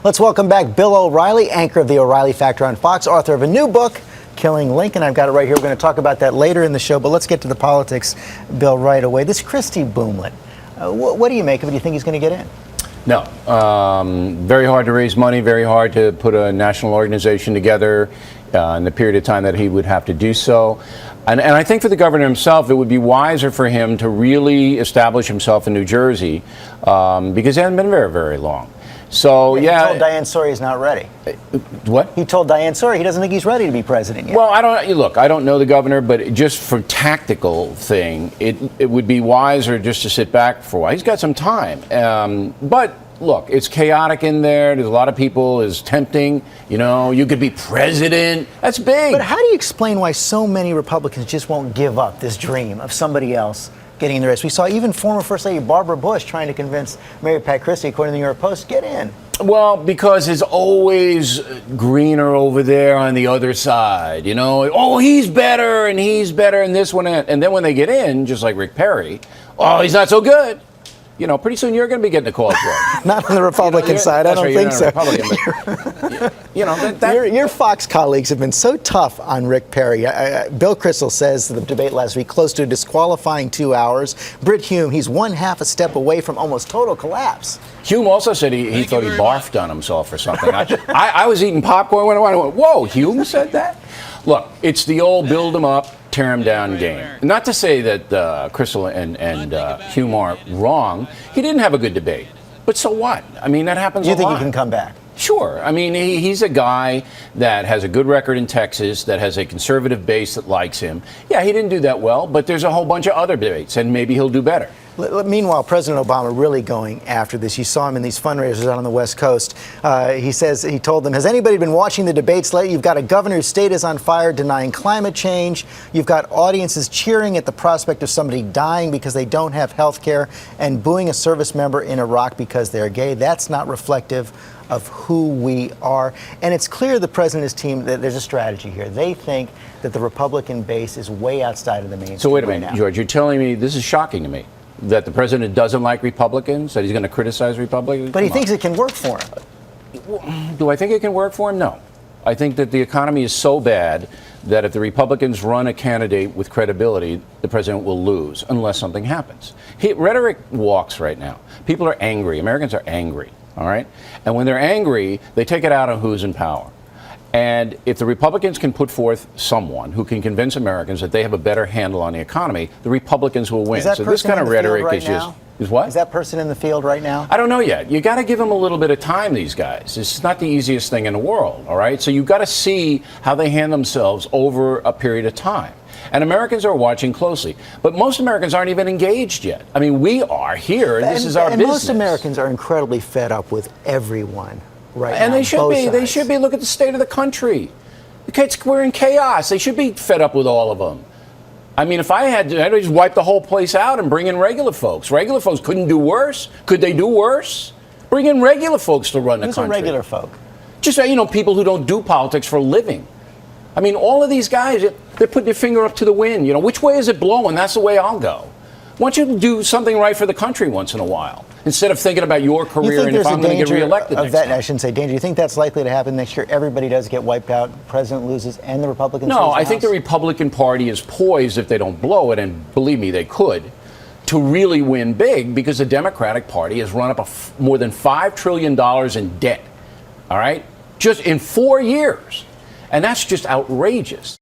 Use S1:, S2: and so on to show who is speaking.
S1: Let's welcome back Bill O'Reilly, anchor of the O'Reilly Factor on Fox, author of a new book, Killing Lincoln. I've got it right here. We're going to talk about that later in the show, but let's get to the politics, Bill, right away. This Christie boomlet, what do you make of it? Do you think he's going to get in?
S2: No. Very hard to raise money, very hard to put a national organization together in the period of time that he would have to do so. And I think for the governor himself, it would be wiser for him to really establish himself in New Jersey because it hasn't been very, very long. So, yeah.
S1: He told Diane Sawyer he's not ready.
S2: What?
S1: He told Diane Sawyer he doesn't think he's ready to be president yet.
S2: Well, I don't know the governor, but just for tactical thing, it would be wiser just to sit back for a while. He's got some time. But look, it's chaotic in there. There's a lot of people. It's tempting. You know, you could be president. That's big.
S1: But how do you explain why so many Republicans just won't give up this dream of somebody else getting in the race? We saw even former First Lady Barbara Bush trying to convince Mary Pat Christie, according to the New York Post, get in.
S2: Well, because it's always greener over there on the other side. You know, oh, he's better and this one. And then when they get in, just like Rick Perry, oh, he's not so good. You know, pretty soon you're going to be getting a call for it.
S1: Not on the Republican side, I don't think so.
S2: You know,
S1: your Fox colleagues have been so tough on Rick Perry. Bill Kristol says the debate last week close to a disqualifying 2 hours. Britt Hume, he's one half a step away from almost total collapse.
S2: Hume also said he thought he barfed on himself or something. I was eating popcorn when I went, whoa, Hume said that? Look, it's the old build him up, tear him down game. Not to say that Kristol and Hume are wrong. He didn't have a good debate. But so what? I mean, that happens a lot.
S1: Do you think he can come back?
S2: Sure. I mean, he's a guy that has a good record in Texas, that has a conservative base that likes him. Yeah, he didn't do that well, but there's a whole bunch of other debates, and maybe he'll do better.
S1: Meanwhile, President Obama really going after this. You saw him in these fundraisers out on the West Coast. He told them, has anybody been watching the debates lately? You've got a governor whose state is on fire denying climate change. You've got audiences cheering at the prospect of somebody dying because they don't have health care and booing a service member in Iraq because they're gay. That's not reflective of who we are. And it's clear the president and his team that there's a strategy here. They think that the Republican base is way outside of the mainstream.
S2: So wait a minute, George, you're telling me, this is shocking to me, that the president doesn't like Republicans, that he's going to criticize Republicans?
S1: But he thinks it can work for him.
S2: Do I think it can work for him? No. I think that the economy is so bad that if the Republicans run a candidate with credibility, the president will lose unless something happens. Rhetoric walks right now. People are angry. Americans are angry, all right? And when they're angry, they take it out on who's in power. And if the Republicans can put forth someone who can convince Americans that they have a better handle on the economy, the Republicans will win.
S1: So this kind of rhetoric is just...
S2: Is what?
S1: Is that person in the field right now?
S2: I don't know yet. You got to give them a little bit of time, these guys. It's not the easiest thing in the world, all right? So you've got to see how they hand themselves over a period of time. And Americans are watching closely. But most Americans aren't even engaged yet. I mean, we are here, and this is our business.
S1: And most Americans are incredibly fed up with everyone right now.
S2: And they should be. They should be. Look at the state of the country. We're in chaos. They should be fed up with all of them. I mean, if I had to, I'd just wipe the whole place out and bring in regular folks. Regular folks couldn't do worse. Could they do worse? Bring in regular folks to run the country.
S1: Who's a regular folk?
S2: Just, you know, people who don't do politics for a living. I mean, all of these guys, they put their finger up to the wind. You know, which way is it blowing? That's the way I'll go. Why don't you do something right for the country once in a while, instead of thinking about your career and if I'm going to get reelected next time?
S1: I shouldn't say danger. You think that's likely to happen next year? Everybody does get wiped out, the president loses, and the Republicans lose the
S2: No, I
S1: House?
S2: think the Republican Party is poised, if they don't blow it, and believe me, they could, to really win big, because the Democratic Party has run up more than $5 trillion in debt, all right, just in 4 years. And that's just outrageous.